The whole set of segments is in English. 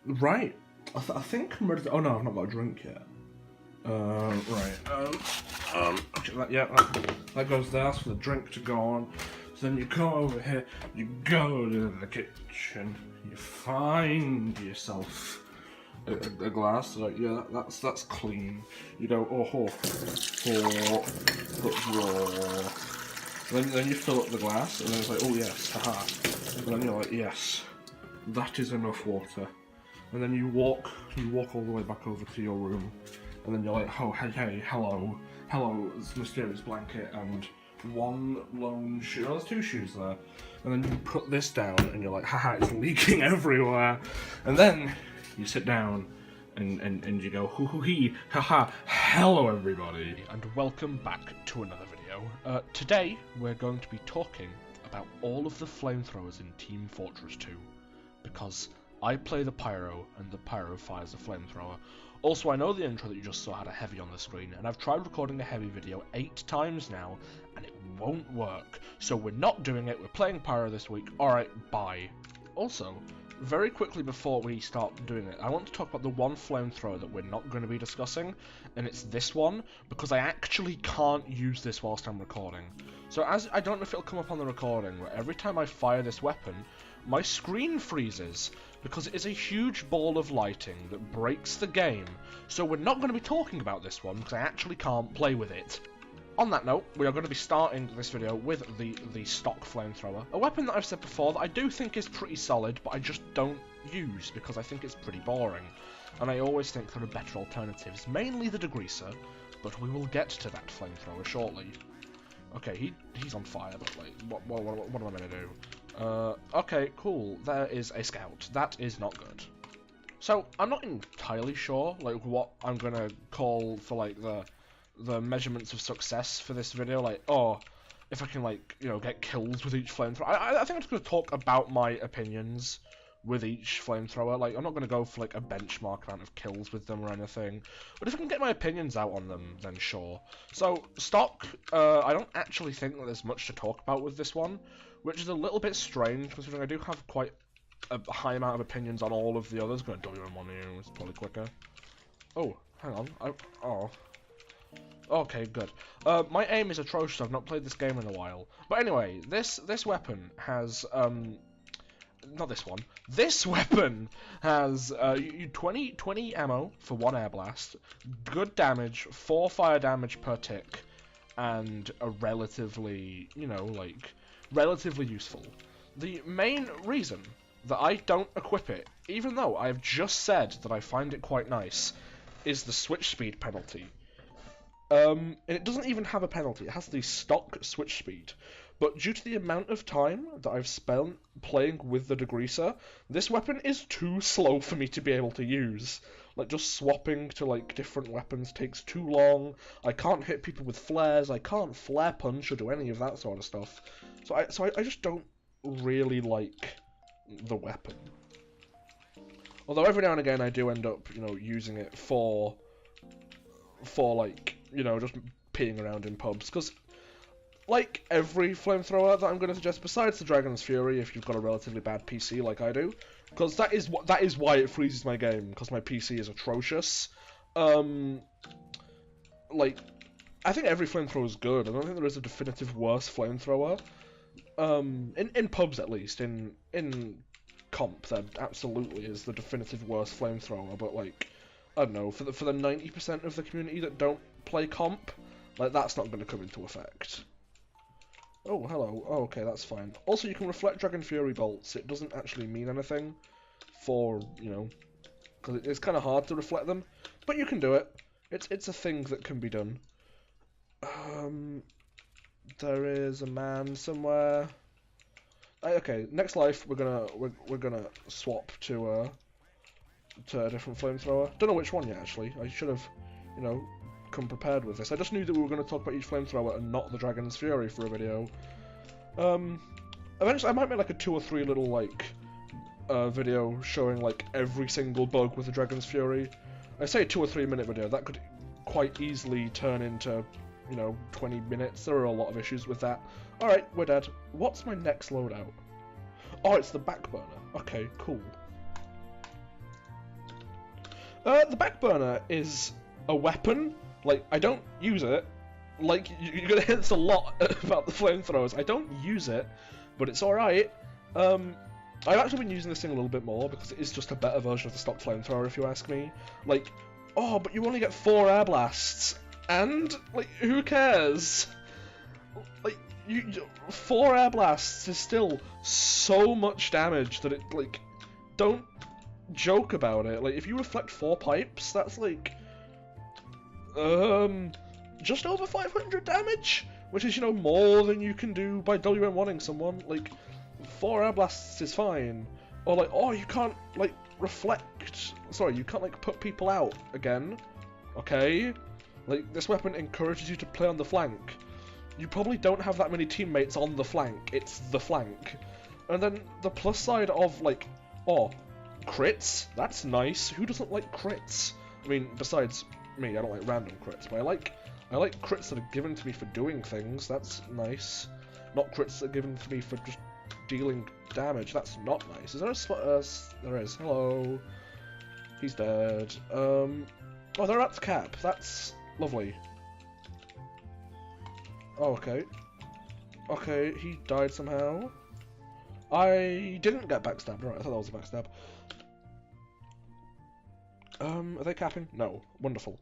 Right. I think I'm ready to... Oh no, I've not got a drink yet. Right. Okay, that goes there. That's for the drink to go on. So then you come over here, you go to the kitchen, you find yourself a glass. Like, yeah, that's clean. You go, Then you fill up the glass, and then it's like, oh yes, haha. And then you're like, yes, that is enough water. And then you walk all the way back over to your room, and then you're like, oh, hey, hello, this mysterious blanket, and one lone shoe. Oh, there's two shoes there. And then you put this down, and you're like, haha, it's leaking everywhere. And then you sit down, and you go, hoo-hoo-hee, haha, hello everybody. And welcome back to another video. Today, we're going to be talking about all of the flamethrowers in Team Fortress 2, because I play the Pyro, and the Pyro fires a flamethrower. Also, I know the intro that you just saw had a heavy on the screen, and I've tried recording a heavy video 8 times now, and it won't work. So we're not doing it, we're playing Pyro this week. Alright, bye. Also, very quickly before we start doing it, I want to talk about the one flamethrower that we're not going to be discussing, and it's this one, because I actually can't use this whilst I'm recording. So I don't know if it'll come up on the recording, but every time I fire this weapon, my screen freezes, because it is a huge ball of lighting that breaks the game. So we're not going to be talking about this one, because I actually can't play with it. On that note, we are going to be starting this video with the stock flamethrower, a weapon that I've said before that I do think is pretty solid, but I just don't use because I think it's pretty boring, and I always think there are better alternatives, mainly the degreaser, but we will get to that flamethrower shortly. Okay, he's on fire, but like, what am I going to do? Okay, cool, there is a scout. That is not good. So, I'm not entirely sure, like, what I'm going to call for, like, the measurements of success for this video, like, oh, if I can, like, you know, get kills with each flamethrower. I think I'm just going to talk about my opinions with each flamethrower. Like, I'm not going to go for, like, a benchmark amount of kills with them or anything, but if I can get my opinions out on them, then sure. So, stock, I don't actually think that there's much to talk about with this one, which is a little bit strange, considering I do have quite a high amount of opinions on all of the others. I'm going to WM on you, it's probably quicker. Oh, hang on, oh. Okay, good. My aim is atrocious. I've not played this game in a while. But anyway, this weapon has not this one. This weapon has 20 ammo for 1 air blast, good damage, 4 fire damage per tick, and a relatively, you know, like relatively useful. The main reason that I don't equip it, even though I've just said that I find it quite nice, is the switch speed penalty. And it doesn't even have a penalty, it has the stock switch speed. But due to the amount of time that I've spent playing with the degreaser, this weapon is too slow for me to be able to use. Like, just swapping to, like, different weapons takes too long, I can't hit people with flares, I can't flare punch or do any of that sort of stuff. So I just don't really like the weapon. Although every now and again I do end up, you know, using it for like, you know, just peeing around in pubs, because like every flamethrower that I'm going to suggest, besides the Dragon's Fury, if you've got a relatively bad PC like I do, because that is why it freezes my game, because my PC is atrocious. Like, I think every flamethrower is good. I don't think there is a definitive worse flamethrower. In pubs at least. In comp, there absolutely is the definitive worst flamethrower, but like, I don't know, for the 90% of the community that don't play comp, like, that's not going to come into effect. Oh, hello. Oh, okay, that's fine. Also, you can reflect Dragon Fury bolts. It doesn't actually mean anything for, you know, because it's kind of hard to reflect them, but you can do it. It's a thing that can be done. There is a man somewhere. Okay, next life we're gonna swap to a different flamethrower. Don't know which one yet, actually. I should have, you know, come prepared with this. I just knew that we were going to talk about each flamethrower and not the Dragon's Fury for a video. Eventually I might make like a 2 or 3 little like video showing like every single bug with the Dragon's Fury. I say a 2 or 3 minute video. That could quite easily turn into, you know, 20 minutes. There are a lot of issues with that. Alright, we're dead. What's my next loadout? Oh, it's the back burner. Okay, cool. The backburner is a weapon. Like, I don't use it. Like, you're gonna hear this a lot about the flamethrowers. I don't use it, but it's alright. I've actually been using this thing a little bit more because it is just a better version of the stock flamethrower, if you ask me. Like, oh, but you only get 4 air blasts, and, like, who cares? Like, 4 air blasts is still so much damage that it, like, don't joke about it. Like, if you reflect 4 pipes, that's like, just over 500 damage, which is, you know, more than you can do by WM1ing someone. Like, 4 air blasts is fine. Or like, oh, you can't, like, you can't, like, put people out again. Okay? Like, this weapon encourages you to play on the flank. You probably don't have that many teammates on the flank. It's the flank. And then the plus side of, like, oh, crits? That's nice. Who doesn't like crits? I mean, besides me, I don't like random crits, but I like crits that are given to me for doing things. That's nice. Not crits that are given to me for just dealing damage. That's not nice. Is there a spot? There is. Hello. He's dead. Oh, they're at the cap. That's lovely. Oh, okay. Okay, he died somehow. I didn't get backstabbed. Right, I thought that was a backstab. Are they capping? No. Wonderful.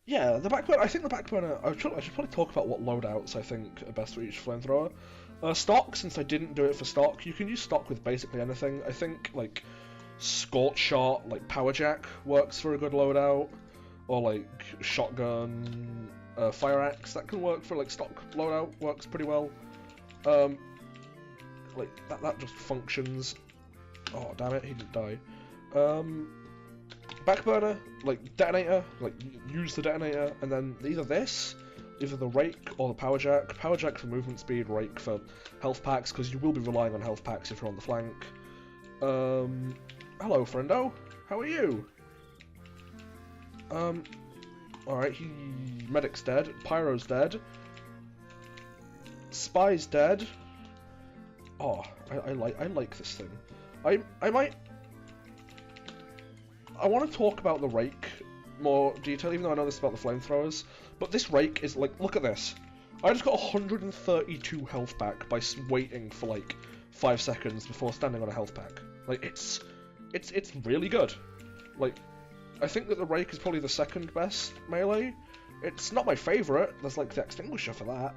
Yeah, the backburner. I think the backburner. I should probably talk about what loadouts I think are best for each flamethrower. Stock, since I didn't do it for stock, you can use stock with basically anything. I think, like, Scorch Shot, like Power Jack, works for a good loadout. Or, like, Shotgun, Fire Axe, that can work for, like, stock loadout, works pretty well. Like, that just functions. Oh, damn it, he didn't die. Backburner, like, detonator, like, use the detonator, and then either the rake or the power jack. Power jack for movement speed, rake for health packs, because you will be relying on health packs if you're on the flank. Hello, friendo. How are you? Alright, Medic's dead. Pyro's dead. Spy's dead. Oh, I like this thing. I want to talk about the rake more detail, even though I know this about the flamethrowers. But this rake is like, look at this. I just got 132 health back by waiting for like 5 seconds before standing on a health pack. Like, it's really good. Like, I think that the rake is probably the second best melee. It's not my favourite. There's like the extinguisher for that,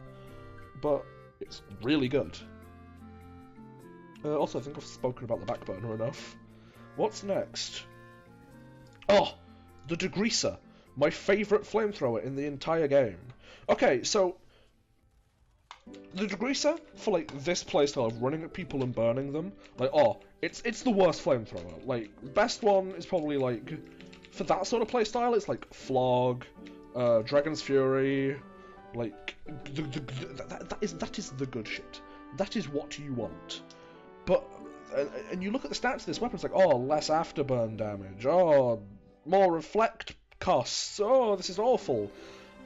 but it's really good. Also, I think I've spoken about the backburner enough. What's next? Oh, the degreaser. My favourite flamethrower in the entire game. Okay, so the degreaser for like this playstyle of running at people and burning them, like, oh, it's the worst flamethrower. Like, best one is probably like for that sort of playstyle, it's like Flog, Dragon's Fury, like that is the good shit. That is what you want. But and you look at the stats of this weapon, it's like, oh, less afterburn damage, oh, more reflect costs, oh, this is awful.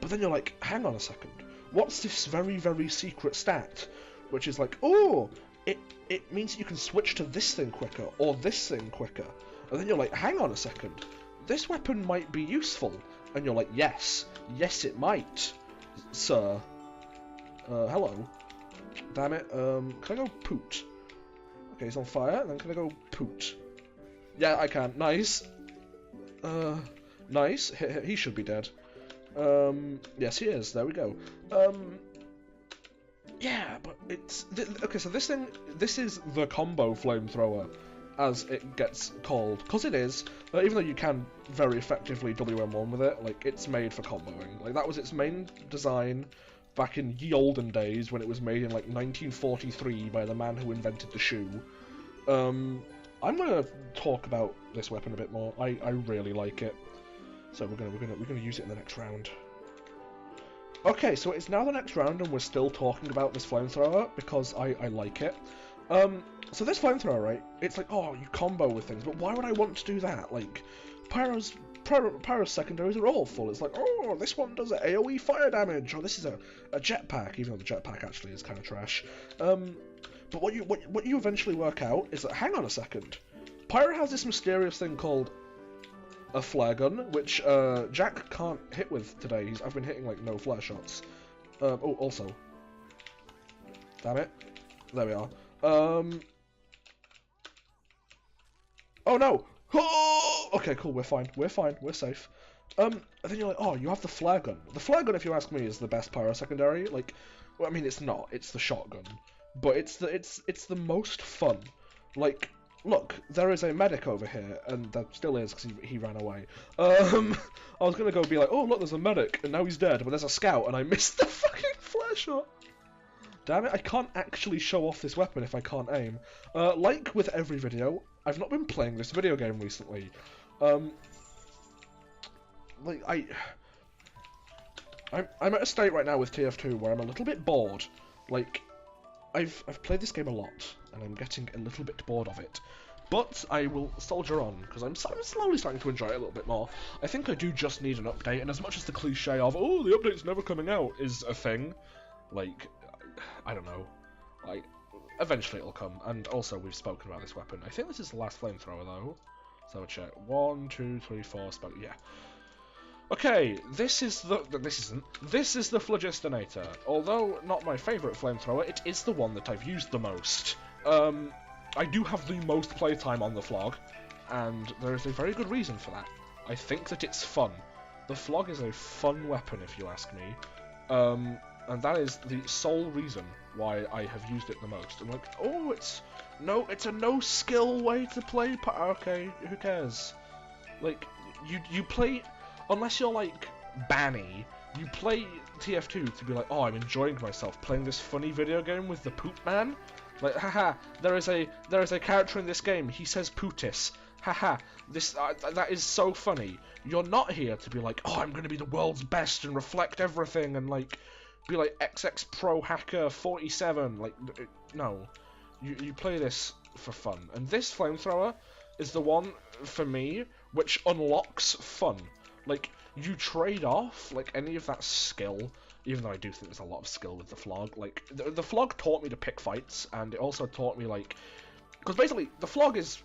But then you're like, hang on a second, what's this very, very secret stat? Which is like, oh, it means that you can switch to this thing quicker, or this thing quicker. And then you're like, hang on a second, this weapon might be useful. And you're like, yes, it might, sir. Hello. Damn it, can I go poot? Okay, he's on fire, and then can I go poot? Yeah, I can. Nice. Nice. He should be dead. Yes, he is. There we go. Yeah, but it's... okay, so this is the combo flamethrower, as it gets called. Because it is, even though you can very effectively WM1 with it, like, it's made for comboing. Like, that was its main design back in ye olden days, when it was made in, like, 1943 by the man who invented the shoe. I'm gonna talk about this weapon a bit more. I really like it. So we're gonna use it in the next round. Okay, so it's now the next round, and we're still talking about this flamethrower because I like it. So this flamethrower, right? It's like, oh, you combo with things, but why would I want to do that? Like, Pyro's secondaries are awful. It's like, oh, this one does AoE fire damage, or this is a jetpack, even though the jetpack actually is kind of trash. But what you eventually work out is that, hang on a second, Pyro has this mysterious thing called a flare gun, which Jack can't hit with today. I've been hitting like no flare shots. Oh, also, damn it, there we are. Oh no! Oh! Okay, cool. We're fine. We're fine. We're safe. And then you're like, oh, you have the flare gun. The flare gun, if you ask me, is the best pyro secondary. Like, well, I mean, it's not. It's the shotgun, but it's the most fun. Like, look, there is a medic over here, and there still is because he ran away. I was gonna go be like, oh look, there's a medic, and now he's dead. But there's a scout, and I missed the fucking flare shot. Damn it! I can't actually show off this weapon if I can't aim. Like with every video, I've not been playing this video game recently. Like I'm at a state right now with TF2 where I'm a little bit bored. Like, I've played this game a lot, and I'm getting a little bit bored of it. But I will soldier on, because I'm slowly starting to enjoy it a little bit more. I think I do just need an update, and as much as the cliche of, oh, the update's never coming out is a thing, like, I don't know. Like, eventually it'll come, and also we've spoken about this weapon. I think this is the last flamethrower, though. So I'll check. 1, 2, 3, 4, yeah. Okay, this is the Phlogistinator. Although not my favourite flamethrower, it is the one that I've used the most. I do have the most playtime on the Phlog, and there is a very good reason for that. I think that it's fun. The Phlog is a fun weapon, if you ask me. And that is the sole reason why I have used it the most. I'm like, oh, it's a no-skill way to play. Okay, who cares? Like, you play. Unless you're like Banny, you play TF2 to be like, oh, I'm enjoying myself playing this funny video game with the poop man. Like, haha, there is a character in this game. He says pootis. Haha, that is so funny. You're not here to be like, oh, I'm gonna be the world's best and reflect everything and like be like XX Pro Hacker 47. Like, no, you play this for fun. And this flamethrower is the one for me which unlocks fun. Like, you trade off, like, any of that skill, even though I do think there's a lot of skill with the Phlog. Like, the Phlog taught me to pick fights, and it also taught me, like... Because basically, the Phlog is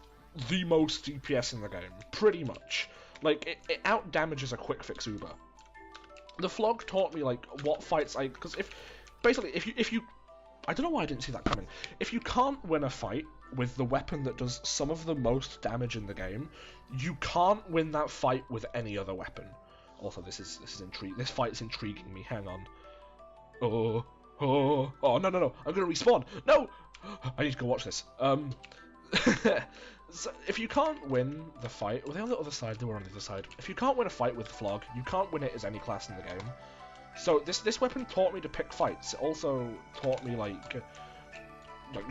the most DPS in the game, pretty much. Like, it out-damages a quick-fix Uber. The Phlog taught me, like, what fights I... Because if you... I don't know why I didn't see that coming. If you can't win a fight with the weapon that does some of the most damage in the game, you can't win that fight with any other weapon. Also, this fight is intriguing me. Hang on. Oh, no, I'm gonna respawn. No! I need to go watch this. So if you can't win the fight, were they on the other side? They were on the other side. If you can't win a fight with the Phlog, you can't win it as any class in the game. So this weapon taught me to pick fights. It also taught me, like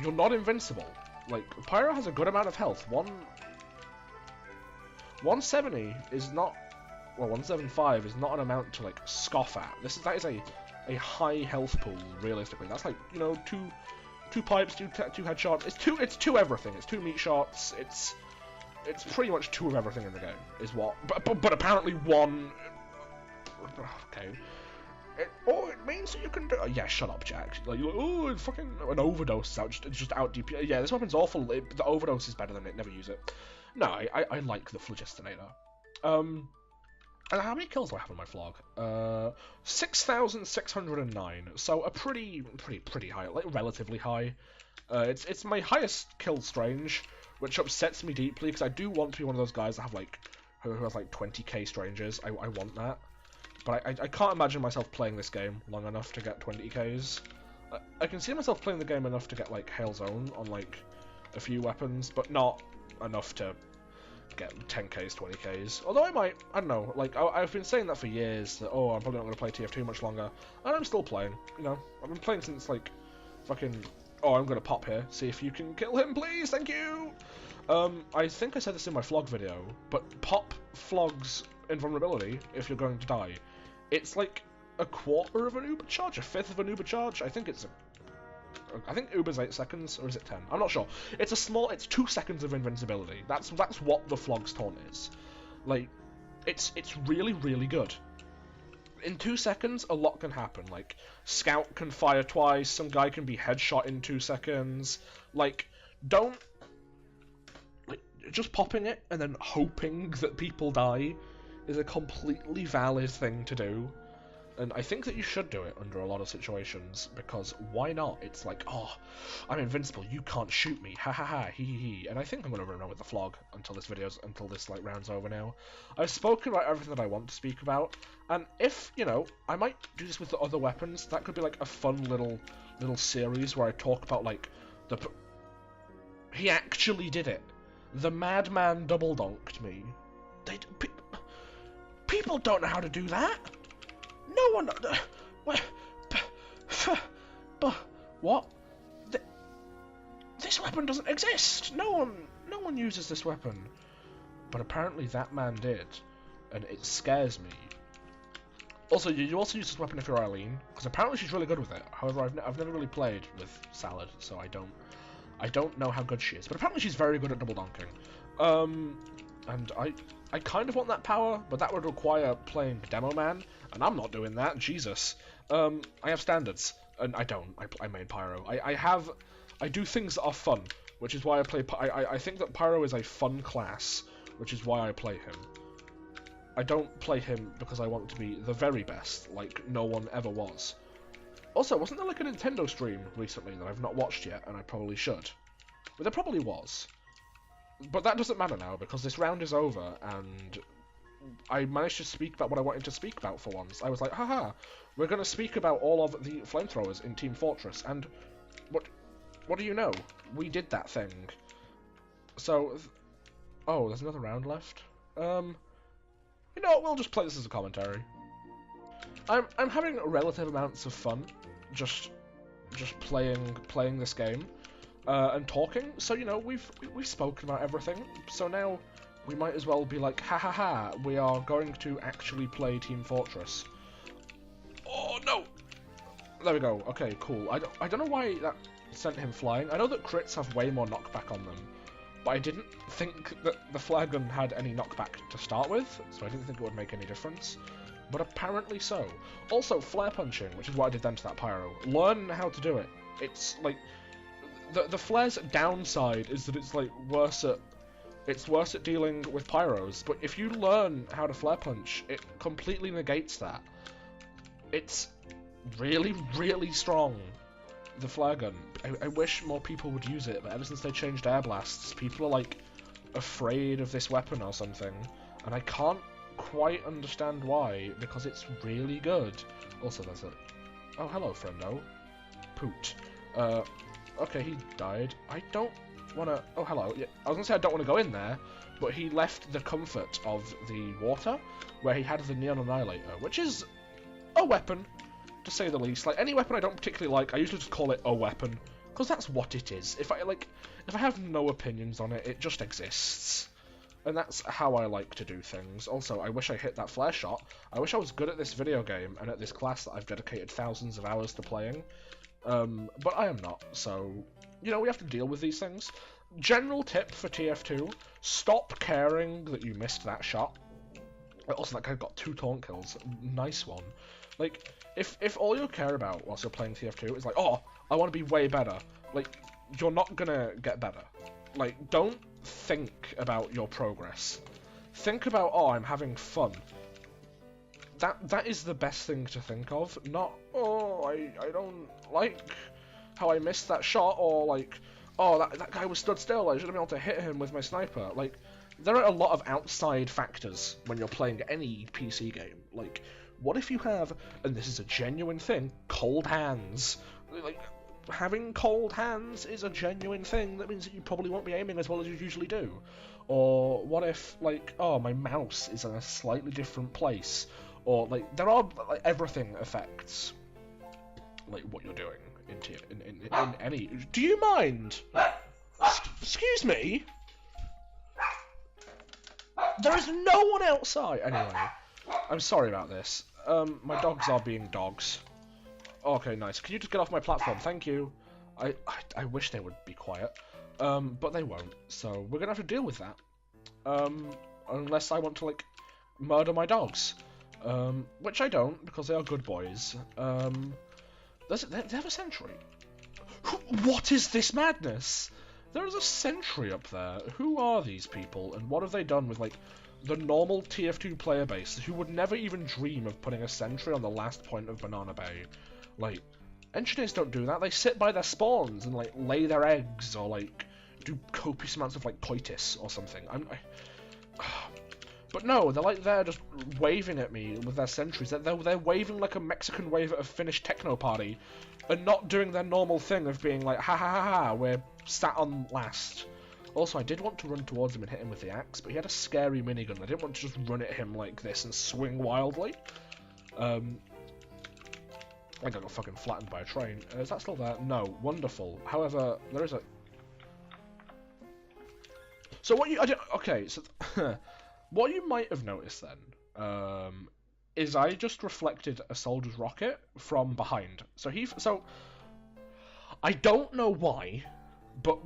you're not invincible. Like, Pyro has a good amount of health. 170 is not... Well, 175 is not an amount to, like, scoff at. That is a high health pool, realistically. That's like, you know, two pipes, two headshots. It's two everything. It's 2 meat shots. It's pretty much 2 of everything in the game, is what... But apparently 1... Okay... It means that you can do... yeah, shut up, Jack. Like, you're like, oh, fucking an overdose is out, just out DPS. Yeah, this weapon's awful. The overdose is better than it. Never use it. No, I like the Phlogistinator. And how many kills do I have on my Phlog? 6,609. So a pretty high, like relatively high. It's my highest kill strange, which upsets me deeply because I do want to be one of those guys that have like who has like 20k strangers. I want that. But I can't imagine myself playing this game long enough to get 20ks. I can see myself playing the game enough to get, like, Hail Zone on, like, a few weapons, but not enough to get 10ks, 20ks. Although I might, I don't know, like, I've been saying that for years, that, oh, I'm probably not going to play TF2 much longer, and I'm still playing, you know. I've been playing since, like, fucking, oh, I'm going to pop here, see if you can kill him, please, thank you! I think I said this in my Phlog video, but pop Phlog's invulnerability if you're going to die. It's like a quarter of an Uber charge, a fifth of an Uber charge. I think Uber's 8 seconds, or is it 10? I'm not sure. It's 2 seconds of invincibility. That's what the Phlog's taunt is. Like, it's really, really good. In 2 seconds, a lot can happen. Like, Scout can fire twice, some guy can be headshot in 2 seconds. Like, just popping it and then hoping that people die is a completely valid thing to do. And I think that you should do it under a lot of situations, because why not? It's like, oh, I'm invincible, you can't shoot me, ha ha ha, hee hee hee. And I think I'm gonna run around with the flog until this like round's over now. I've spoken about everything that I want to speak about, and if, you know, I might do this with the other weapons. That could be like a fun little series where I talk about like he actually did it. The madman double donked me. People don't know how to do that. No one. What? This weapon doesn't exist. No one uses this weapon. But apparently that man did, and it scares me. Also, you also use this weapon if you're Eileen, because apparently she's really good with it. However, I've never really played with Salad, so I don't know how good she is. But apparently she's very good at double donking. And I kind of want that power, but that would require playing Demo Man, and I'm not doing that, Jesus. I have standards, and I don't. I main Pyro. I do things that are fun, which is why I play. I think that Pyro is a fun class, which is why I play him. I don't play him because I want to be the very best, like no one ever was. Also, wasn't there like a Nintendo stream recently that I've not watched yet, and I probably should? But there probably was. But that doesn't matter now, because this round is over, and I managed to speak about what I wanted to speak about for once. I was like, haha, we're going to speak about all of the Flamethrowers in Team Fortress, and what do you know? We did that thing. So, oh, there's another round left? You know, we'll just play this as a commentary. I'm having relative amounts of fun, just playing this game. And talking, so you know, we've spoken about everything, so now we might as well be like, ha ha ha, we are going to actually play Team Fortress. Oh no! There we go, okay, cool. I don't know why that sent him flying. I know that crits have way more knockback on them, but I didn't think that the flare gun had any knockback to start with, so I didn't think it would make any difference. But apparently so. Also, flare punching, which is what I did then to that Pyro. Learn how to do it. It's like... The flare's downside is that it's like worse at dealing with pyros, but if you learn how to flare punch, it completely negates that. It's really, really strong, the flare gun. I wish more people would use it, but ever since they changed air blasts, people are like afraid of this weapon or something, and I can't quite understand why, because it's really good. Also, there's a... Oh, hello, friendo. Poot. Okay, he died. I don't want to... Oh, hello. Yeah, I was going to say I don't want to go in there, but he left the comfort of the water, where he had the Neon Annihilator, which is a weapon, to say the least. Like, any weapon I don't particularly like, I usually just call it a weapon, because that's what it is. If I have no opinions on it, it just exists. And that's how I like to do things. Also, I wish I hit that flare shot. I wish I was good at this video game, and at this class that I've dedicated thousands of hours to playing. But I am not, so, you know, we have to deal with these things. General tip for TF2, stop caring that you missed that shot. Also, that guy got 2 taunt kills, nice one. Like, if all you care about whilst you're playing TF2 is like, oh, I want to be way better, like, you're not gonna get better. Like, don't think about your progress. Think about, oh, I'm having fun. That is the best thing to think of, not, oh, I don't like how I missed that shot, or like, oh, that guy was stood still, I should have been able to hit him with my sniper. Like, there are a lot of outside factors when you're playing any PC game. Like, what if you have, and this is a genuine thing, cold hands? Like, having cold hands is a genuine thing that means that you probably won't be aiming as well as you usually do. Or what if, like, oh, my mouse is in a slightly different place? Or, like, there are, like, everything affects, like, what you're doing in any... Do you mind? Excuse me? There is no one outside! Anyway, I'm sorry about this. My dogs are being dogs. Okay, nice. Can you just get off my platform? Thank you. I wish they would be quiet. But they won't, so we're gonna have to deal with that. Unless I want to, like, murder my dogs. Which I don't, because they are good boys. They have a sentry. What is this madness? There's a sentry up there. Who are these people, and what have they done with, like, the normal TF2 player base who would never even dream of putting a sentry on the last point of Banana Bay? Like, engineers don't do that. They sit by their spawns and, like, lay their eggs or, like, do copious amounts of, like, coitus or something. But no, they're, like, there just waving at me with their sentries. They're waving like a Mexican wave at a Finnish techno party and not doing their normal thing of being like, ha ha ha ha, we're sat on last. Also, I did want to run towards him and hit him with the axe, but he had a scary minigun. I didn't want to just run at him like this and swing wildly. I think I got fucking flattened by a train. Is that still there? No. Wonderful. However, there is a... So what you... Okay, so... What you might have noticed then, is I just reflected a soldier's rocket from behind. So I don't know why, but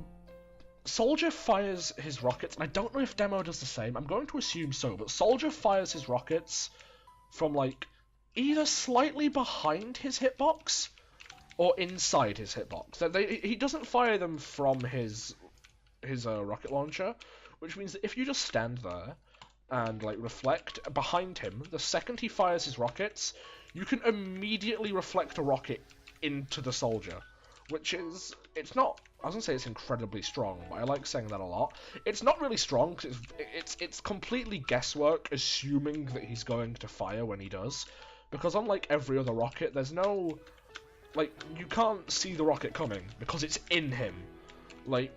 Soldier fires his rockets, and I don't know if Demo does the same. I'm going to assume so, but Soldier fires his rockets from, like, either slightly behind his hitbox or inside his hitbox. He doesn't fire them from his rocket launcher, which means that if you just stand there and, like, reflect behind him, the second he fires his rockets, you can immediately reflect a rocket into the soldier, which is, it's not, I was gonna say it's incredibly strong, but I like saying that a lot. It's not really strong, because it's completely guesswork, assuming that he's going to fire when he does, because unlike every other rocket, there's no, like, you can't see the rocket coming, because it's in him. Like,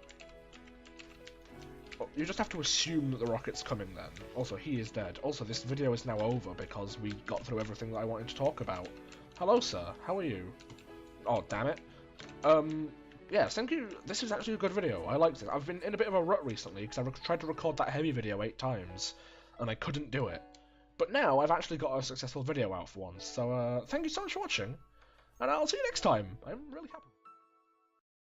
you just have to assume that the rocket's coming then. Also, he is dead. Also, this video is now over because we got through everything that I wanted to talk about. Hello, sir. How are you? Oh, damn it. Yes, thank you. This is actually a good video. I liked it. I've been in a bit of a rut recently because I tried to record that heavy video 8 times, and I couldn't do it. But now I've actually got a successful video out for once. So, thank you so much for watching, and I'll see you next time. I'm really happy.